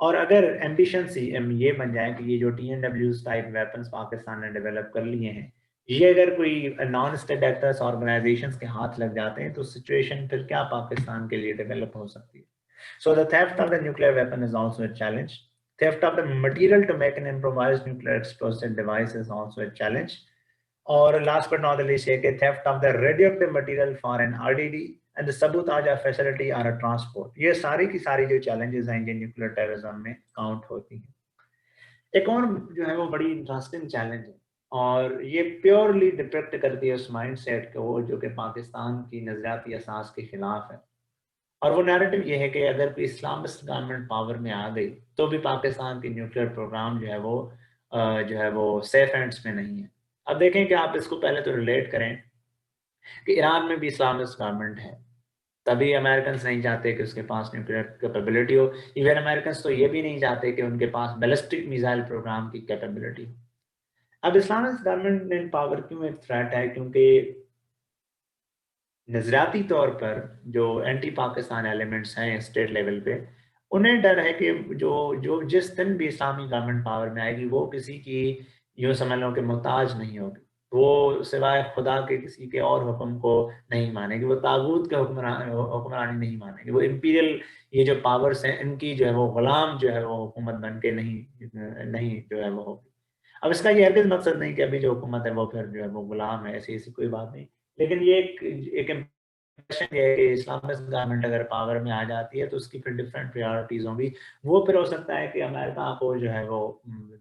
और अगर एम्बिशन सी ये बन जाए कि ये जो TNWs टाइप वेपन्स पाकिस्तान ने डेवलप कर लिए हैं, ये अगर कोई नॉन स्टेट एक्टर्स ऑर्गेनाइजेशंस के हाथ लग जाते हैं तो सिचुएशन फिर क्या पाकिस्तान के लिए डेवलप हो सकती है? So the theft of the nuclear weapon is also a challenge. Theft of the material to make an improvised nuclear explosive device is also a challenge. और last but not the least है theft of the radioactive material for an RDD and the sabotage facility or a transport. ये सारी की सारी जो challenges हैं ये nuclear terrorism में काउंट होती हैं। एक और जो है वो बड़ी इंटरेस्टिंग चैलेंज है, और ये प्योरली डिपेक्ट करती है उस माइंडसेट को जो कि पाकिस्तान की नजरियाती असास के खिलाफ है। और वो नैरेटिव ये है कि अगर कोई इस्लामिस्ट गवर्नमेंट पावर में आ गई तो भी पाकिस्तान की न्यूक्लियर प्रोग्राम जो है वो सेफ हैंड्स में नहीं है। अब देखें कि आप इसको पहले तो रिलेट करें कि ईरान में भी इस्लामिस्ट गवर्नमेंट है, तभी अमेरिकन नहीं चाहते कि उसके पास न्यूक्लियर कैपेबिलिटी हो। इवन अमेरिकन तो ये भी नहीं चाहते कि उनके पास बैलिस्टिक मिसाइल प्रोग्राम की कैपेबिलिटी हो। अब इस्लामिस्ट गवर्नमेंट इन पावर क्यों एक थ्रेट है? क्योंकि नजरियाती तौर पर जो एंटी पाकिस्तान एलिमेंट्स हैं स्टेट लेवल पे, उन्हें डर है कि जो जो जिस दिन भी इस्लामी गवर्नमेंट पावर में आएगी वो किसी की यूँ समझ लो कि मोहताज नहीं होगी, वो सिवाय खुदा के किसी के और हुक्म को नहीं मानेगी, वो तागूत के हुक्मरानी नहीं मानेगी, वो इंपीरियल ये जो पावर्स हैं इनकी जो है वो गुलाम जो है वो हुकूमत बन के नहीं जो है वो होगी। अब इसका ये हरगिज़ मकसद नहीं कि अभी जो हुकूमत है वो फिर जो है वो गुलाम है, ऐसी ऐसी कोई बात नहीं। लेकिन ये एक इम्प्रेशन ये है कि इस्लामिस्ट गवर्नमेंट अगर पावर में आ जाती है तो उसकी फिर डिफरेंट प्रायोरिटीज होंगी। वो फिर हो सकता है कि अमेरिका को जो है वो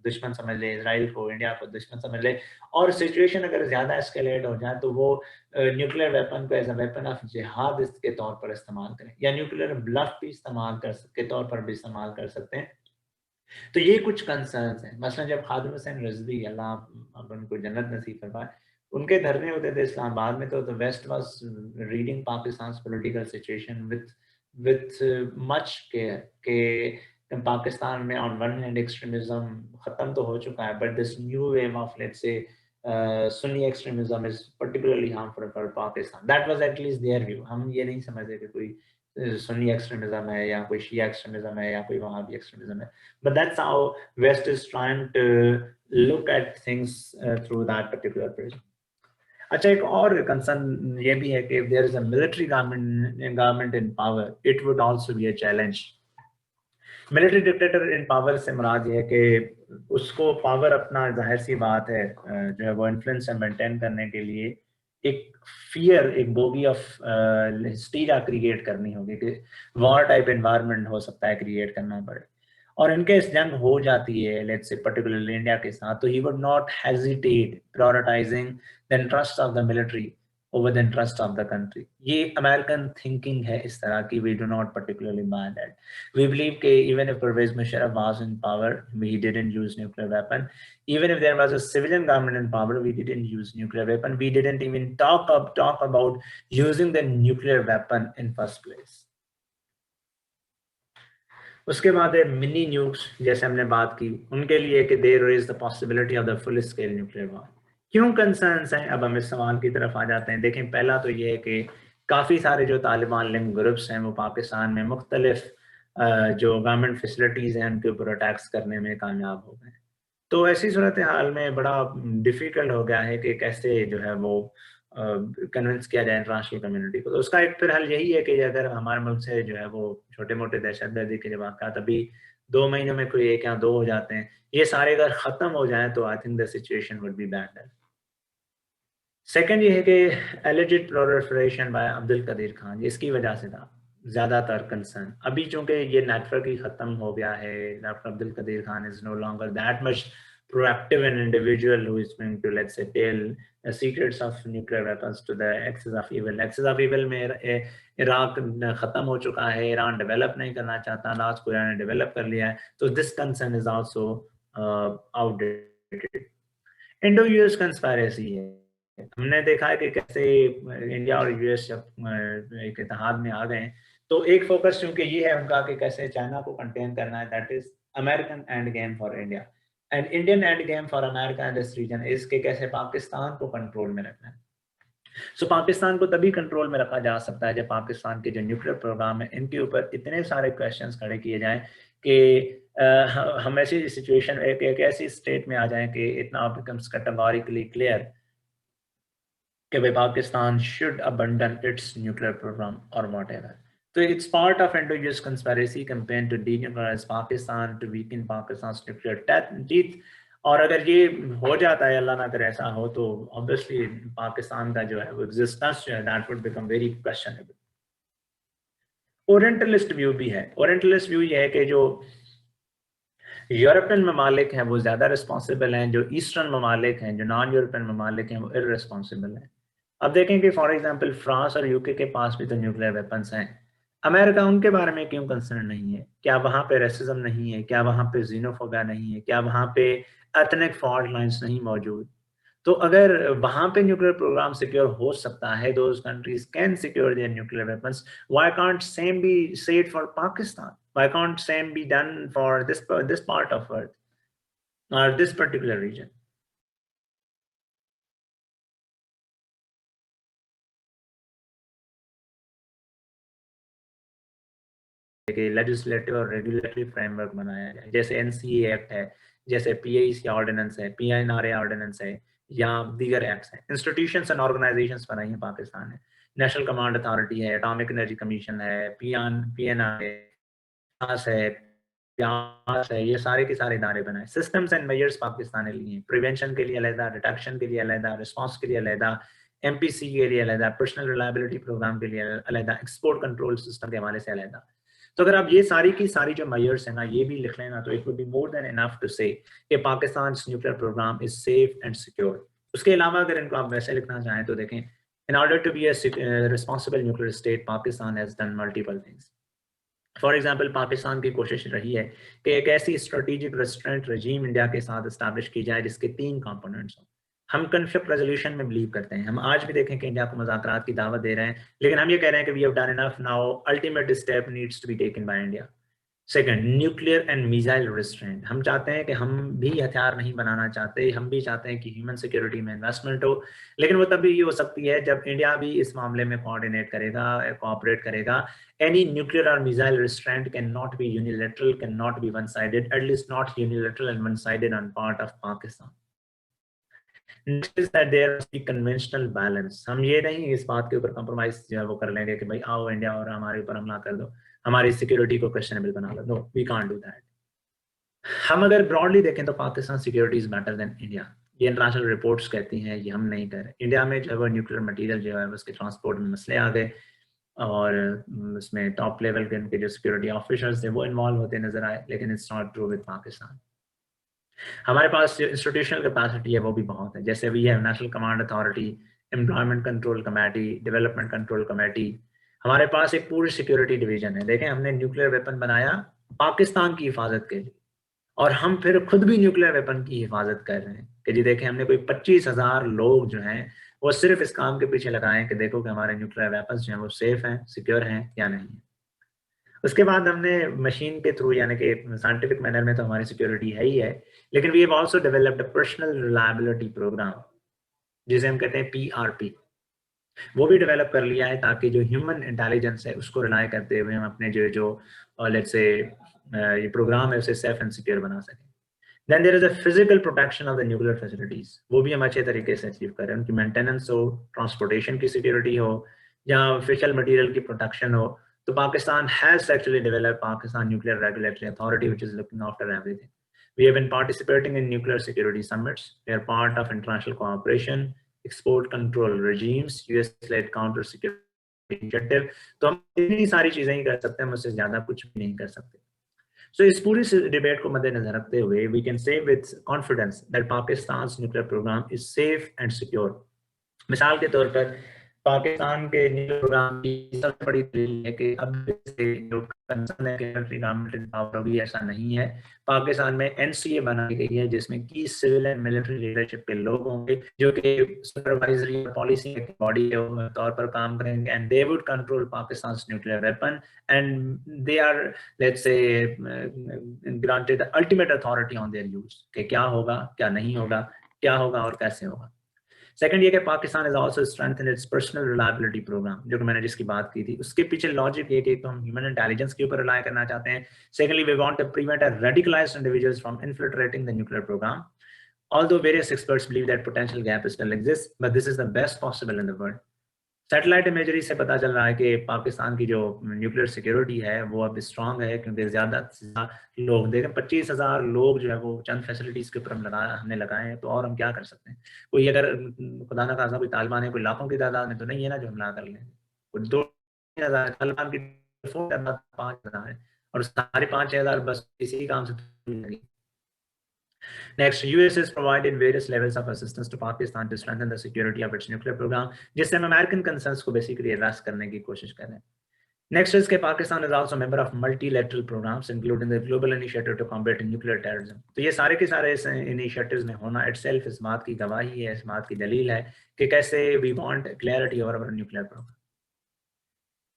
दुश्मन समझ ले, इसराइल को, इंडिया को दुश्मन समझ ले, और सिचुएशन अगर ज़्यादा एस्केलेट हो जाए तो वो न्यूक्लियर वेपन को एज अ वेपन ऑफ जिहाद के तौर पर इस्तेमाल करें, या न्यूक्लियर ब्लफ भी इस्तेमाल के तौर पर भी इस्तेमाल कर सकते हैं। तो ये कुछ कंसर्न्स हैं। मसलन जब खादिम हुसैन रिजवी, अल्लाह अब उनको जन्नत नसीब फरमाए, उनके धरने होते थे इस्लामाबाद में, तो the West was reading Pakistan political situation with much care, के पाकिस्तान में ऑन वन हैंड एक्सट्रीमिज्म खत्म तो हो चुका है, but this new wave of let's say Sunni extremism is particularly harmful for Pakistan. That was at least there view. हम ये नहीं समझते कि कोई सुन्नी एक्सट्रीमिज्म है या कोई शिया एक्सट्रीमिज्म है या कोई वहाबी एक्सट्रीमिज्म है, but that's how West is trying to look at things through that particular prism. अच्छा, एक और कंसर्न ये भी है कि if there is a military government in power, it would also be a challenge. Military dictator in power से मुराद ये है कि उसको पावर अपना, जाहिर सी बात है, जो है वो इन्फ्लुएंस मेंटेन करने के लिए एक फियर, एक बोगी ऑफ हिस्टीरिया क्रिएट करनी होगी कि वॉर टाइप एनवायरनमेंट हो सकता है क्रिएट करना पड़े. और इनके इस जंग हो जाती है लेट्स से पर्टिकुलरली इंडिया के साथ, तो he would not hesitate prioritising the interest of the military over the interest of the country. ये American thinking है इस तरह की. We do not particularly buy that. We believe that even if Pervez Musharraf was in power, he didn't use nuclear weapon. Even if there was a civilian government in power, we didn't use nuclear weapon. We didn't even talk about using the nuclear weapon in first place. उसके बाद है mini nukes, जैसे हमने बात की, उनके लिए कि there is the possibility of the full scale nuclear war. क्यों कंसर्न्स हैं? अब हम इस सवाल की तरफ आ जाते हैं. देखें, पहला तो ये है कि काफ़ी सारे जो तालिबान लिंक ग्रुप्स हैं वो पाकिस्तान में मुख्तलिफ जो गवर्नमेंट फैसिलिटीज़ हैं उनके ऊपर अटैक्स करने में कामयाब हो गए. तो ऐसी सूरत हाल में बड़ा डिफ़िकल्ट हो गया है कि कैसे जो है वो कन्विंस किया जाए इंटरनेशनल कम्युनिटी को. तो उसका एक फिर हल यही है कि अगर हमारे मुल्क से जो है वो छोटे मोटे दहशतगर्दी के जो वाक़यात अभी 2 महीनों में कोई 1 या 2 हो जाते हैं, ये सारे अगर ख़त्म हो जाएँ तो I think the situation would be better. Second ये है कि alleged proliferation by Abdul Qadeer Khan, इसकी वजह से था ज़्यादातर कंसर्न. अभी चूंकि ये नेटवर्क ही ख़त्म हो गया है, doctor Abdul Qadeer Khan is no longer that much proactive an individual who is going to, let's say, tell the secrets of nuclear weapons to the axis of evil. Axis of evil में Iraq ख़त्म हो चुका है, Iran develop नहीं करना चाहता, north Korea ने develop कर लिया है, तो this concern is also outdated. Indo US conspiracy है. हमने देखा है कि कैसे इंडिया और यूएस जब एक इत्तेहाद में आ गए तो एक फोकस चूंकि ये है उनका कि कैसे चाइना को कंटेन करना है. That is American end game for India and Indian end game for America in this region is के कैसे पाकिस्तान को कंट्रोल में रखना है. सो पाकिस्तान को तभी कंट्रोल में रखा जा सकता है जब पाकिस्तान के जो न्यूक्लियर प्रोग्राम है इनके ऊपर इतने सारे क्वेश्चंस खड़े किए जाएं कि हम ऐसी सिचुएशन, एक ऐसी स्टेट में आ जाएं कि इतना बिकम्स कैटेगोरिकली क्लियर कि भाई Pakistan should abandon its nuclear programme और whatever. So it's part of Indo-US conspiracy campaign to denuclearize Pakistan, to weaken Pakistan's nuclear teeth. और अगर ये हो जाता है, अल्लाह ना करे ऐसा हो, तो ऑब्वियसली पाकिस्तान का जो है वो एग्जिस्टेंस जो है that would become very questionable. Orientalist view भी है. ओरिएंटलिस्ट व्यू ये है कि जो यूरोपियन ममालिक हैं वो ज़्यादा रिस्पॉन्सिबल हैं, जो ईस्टर्न ममालिक हैं, जो नॉन यूरोपियन ममालिक हैं वो इररिस्पॉन्सिबल हैं. अब देखें कि फॉर एग्जांपल फ्रांस और यूके के पास भी तो न्यूक्लियर वेपन्स हैं. अमेरिका उनके बारे में क्यों कंसर्न नहीं है? क्या वहाँ पे रेसिज्म नहीं है? क्या वहाँ पे जीनोफोबिया नहीं है? क्या वहाँ पे एथनिक फॉल्ट लाइन्स नहीं मौजूद? तो अगर वहाँ पे न्यूक्लियर प्रोग्राम सिक्योर हो सकता है, those countries can secure their nuclear weapons, why can't same be said for Pakistan? Why can't same be done for this part of earth और दिस पर्टिकुलर रीजन? कि लेजिस्लेटिव और रेगुलेटरी फ्रेमवर्क बनाया जाए, जैसे NCA act है, जैसे PIC ordinance है, पीएनआरए ordinance है, या दीगर एक्ट्स हैं. इंस्टीट्यूशंस एंड ऑर्गेनाइजेशंस बनाई हैं पाकिस्तान ने. नेशनल कमांड अथॉरिटी है, एटॉमिक एनर्जी कमीशन है, पीएनआरए है, प्यास है, ये सारे के सारे इदारे बनाए. सिस्टम्स एंड मेजर्स पाकिस्तान ने लिए हैं. प्रिवेंशन के लिए अलहदा, डिटेक्शन के लिए अलहदा, रिस्पॉन्स के लिए अलहदा, एमपीसी के लिए अलहदा, पर्सनल रिलायबिलिटी प्रोग्राम के लिए अलहदा, एक्सपोर्ट कंट्रोल सिस्टम के हवाले से अलहदा. तो अगर आप ये सारी की सारी जो मेजर्स हैं ना ये भी लिख लेना, तो it would be more than enough to say कि Pakistan nuclear programme is safe and secure. उसके अलावा अगर इनको आप वैसे लिखना चाहें तो देखें, in order to be a responsible nuclear state, Pakistan has done multiple things. For example, Pakistan की कोशिश रही है कि एक ऐसी स्ट्रेटेजिक रेस्ट्रेंट रजीम इंडिया के साथ इस्टेब्लिश की जाए जिसके 3 कंपोनेंट्स हों. हम कॉन्फ्लिक्ट रेजोल्यूशन में बिलीव करते हैं. हम आज भी देखें कि इंडिया को मुज़ाकरात की दावत दे रहे हैं, लेकिन हम ये कह रहे हैं कि we have done enough now, ultimate step needs to be taken by India. Second, nuclear and missile restraint. हम चाहते हैं कि हम भी हथियार नहीं बनाना चाहते, हम भी चाहते हैं कि ह्यूमन सिक्योरिटी में इन्वेस्टमेंट हो, लेकिन वो तभी ये हो सकती है जब इंडिया भी इस मामले में कोऑर्डिनेट करेगा, कोऑपरेट करेगा। एनी न्यूक्लियर और missile restraint can not be unilateral, can not be one sided, at least not unilateral and one sided on part of Pakistan. Next is that there must be conventional balance. हम ये नहीं इस बात के ऊपर compromise जो है वो कर लेंगे कि भाई आओ इंडिया और हमारे ऊपर हमला कर दो, हमारी सिक्योरिटी को क्वेश्चनेबल बना लो। No, we can't do that. हम अगर ब्रॉडली देखें तो Pakistan security is better than India. ये इंटरनेशनल रिपोर्ट्स कहती हैं, ये हम नहीं कह रहे। इंडिया में जो है वो न्यूक्लियर मटेरियल जो है उसके ट्रांसपोर्ट में मसले आ गए, और उसमें टॉप लेवल के उनके जो सिक्योरिटी ऑफिसर्स थे वो इन्वॉल्व होते नजर आए, लेकिन it's not true with Pakistan. हमारे पास जो इंस्टीट्यूशनल कैपेसिटी है वो भी बहुत है, जैसे we have national command authority, employment control committee, development control committee. हमारे पास एक पूरी सिक्योरिटी डिवीजन है। देखें, हमने न्यूक्लियर वेपन बनाया पाकिस्तान की हिफाजत के लिए, और हम फिर खुद भी न्यूक्लियर वेपन की हिफाजत कर रहे हैं कि जी देखें, हमने कोई 25,000 लोग जो हैं वो सिर्फ इस काम के पीछे लगाए हैं कि देखो कि हमारे न्यूक्लियर वेपन्स जो हैं वो सेफ हैं, सिक्योर हैं या नहीं है। उसके बाद हमने मशीन के थ्रू, यानी कि साइंटिफिक मैनर में तो हमारी सिक्योरिटी है ही है, लेकिन we have also developed a personal reliability programme, जिसे हम कहते हैं PRP। वो भी डेवलप कर लिया है ताकि जो ह्यूमन इंटेलिजेंस है उसको रिलाय करते हुए हम अपने जो जो लेट्स से ये प्रोग्राम है उसे सेफ एंड सिक्योर बना सकें। Then there is a physical protection of the nuclear facilities. वो भी हम अच्छे तरीके से अचीव करें, उनकी मेंटेनेंस हो, ट्रांसपोर्टेशन की सिक्योरिटी हो, या फिशल मटेरियल की प्रोटेक्शन हो। तो Pakistan has actually developed Pakistan nuclear regulatory authority which is looking after everything. We have been participating in nuclear security summits. We are part of international cooperation, export control regimes, US-led counter security initiative. तो हम इतनी सारी चीजें ही कर सकते हैं, हम उससे ज्यादा कुछ भी नहीं कर सकते। So इस पूरी डिबेट को मद्देनजर रखते हुए we can say with confidence that Pakistan's nuclear program is safe and secure. मिसाल के तौर पर पाकिस्तान के न्यूक्लियर प्रोग्राम की सबसे बड़ी दलील है कि अब से जो कंसर्न है कि कंट्री गवर्नमेंट इन पावर होगी, ऐसा नहीं है। पाकिस्तान में NCA बनाई गई है जिसमें की सिविल एंड मिलिट्री लीडरशिप के लोग होंगे जो कि सुपरवाइजरी और पॉलिसी बॉडी के तौर पर काम करेंगे, and they would control Pakistan nuclear weapon, and they are let's say granted ultimate authority on their use कि क्या होगा, क्या नहीं होगा, क्या होगा और कैसे होगा। सेकंड ये कि Pakistan is also strengthen its personal reliability programme, जो कि मैंने जिसकी बात की थी, उसके पीछे लॉजिक ये कि तो हम ह्यूमन इंटेलिजेंस के ऊपर रिलाय करना चाहते हैं। Secondly we want to prevent radicalized individuals from infiltrating the nuclear program, although various experts believe that potential gap still exists, but this is the best possible in the world. Satellite imagery से पता चल रहा है कि पाकिस्तान की जो nuclear security है वो अब स्ट्रांग है, क्योंकि ज्यादा से ज्यादा लोग देखें, 25,000 लोग जो है वो चंद फैसिलिटीज के ऊपर हमने लगाए हैं, तो और हम क्या कर सकते हैं। कोई अगर खुदा ना खासा कोई तालिबान है, कोई लाखों की तादाद में तो नहीं है ना जो हमला कर लेंगे। कोई 2,000 तालिबान की 5,000 है, और सारे 5,000 बस इसी काम से लगी। Next, US has provided various levels of assistance to Pakistan to strengthen the security of its nuclear program, जिससे हम अमेरिकन कंसर्न्स को बेसिकली एड्रेस करने की कोशिश कर रहे हैं। Next is कि Pakistan is also a member of multilateral programs, including the Global Initiative to Combat Nuclear Terrorism. तो ये सारे के सारे इनिशिएटिव्स में होना itself इस बात की गवाही है, इस बात की दलील है कि कैसे we want clarity over our nuclear program.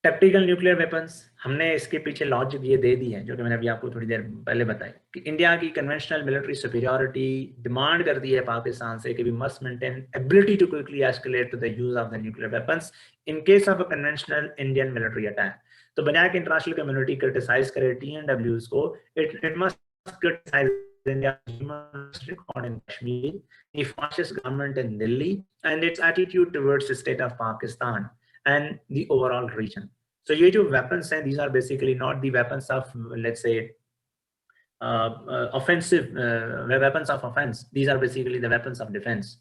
Tactical nuclear weapons, हमने इसके पीछे लॉजिक ये दे दी है जो कि मैंने अभी आपको थोड़ी देर पहले बताई कि इंडिया की कन्वेंशनल मिलिट्री सुपीरियरिटी डिमांड करती है पाकिस्तान से कि we must maintain ability to quickly escalate to the use of the nuclear weapons in case of a conventional Indian military attack. तो बजाय कि इंटरनेशनल कम्युनिटी क्रिटिसाइज करे TNWs को, it must criticise India's record in Kashmir, the fascist government in Delhi, and its attitude towards the state of Pakistan and the overall region. So ये जो weapons हैं, these are basically not the weapons of, let's say, offensive weapons of offense. These are basically the weapons of defense.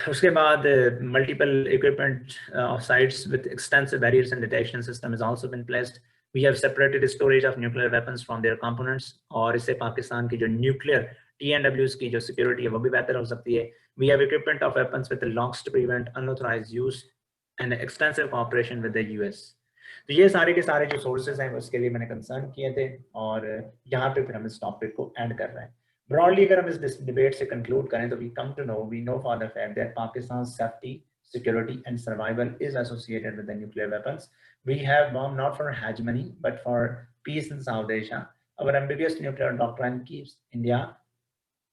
उसके बाद multiple equipment of sites with extensive barriers and detection system has also been placed. We have separated storage of nuclear weapons from their components, और इससे पाकिस्तान की जो nuclear TNWs की जो security है वो भी बेहतर हो सकती है. We have equipment of weapons with the locks to prevent unauthorized use and extensive cooperation with the US. तो ये सारे के सारे जो sources हैं उसके लिए मैंने कंसर्न किए थे, और यहाँ पे फिर हम इस टॉपिक को एंड कर रहे हैं. Broadly, अगर हम इस डिबेट से कंक्लूड करें तो we know for the fact that Pakistan's safety, security and survival is associated with the nuclear weapons. We have bomb not for hegemony but for peace in South Asia. Our ambiguous nuclear doctrine keeps India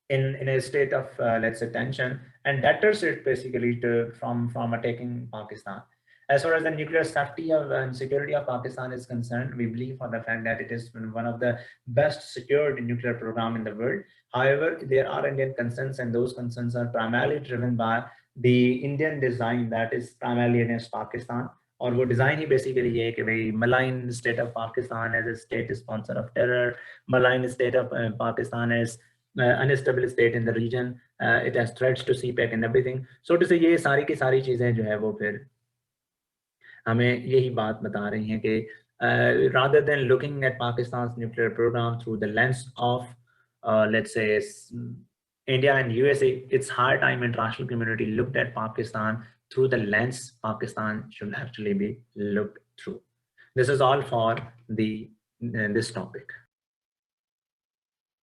in a state of let's say tension, and deters it basically from attacking Pakistan. As far as the nuclear safety of and security of Pakistan is concerned, we believe for the fact that it is one of the best secured nuclear program in the world. However, there are Indian concerns, and those concerns are primarily driven by the Indian design that is primarily against Pakistan. और वो design ही basically ये है कि भाई malign state of Pakistan as a state sponsor of terror, malign state of Pakistan as unstable state in the region, it has threats to CPEC and everything. So to say ये सारी की सारी चीज़ें जो है वो फिर हमें यही बात बता रही हैं कि rather than looking at Pakistan's nuclear program through the lens of let's say India and USA, it's high time international community looked at Pakistan through the lens Pakistan should actually be looked through. This is all for the this topic.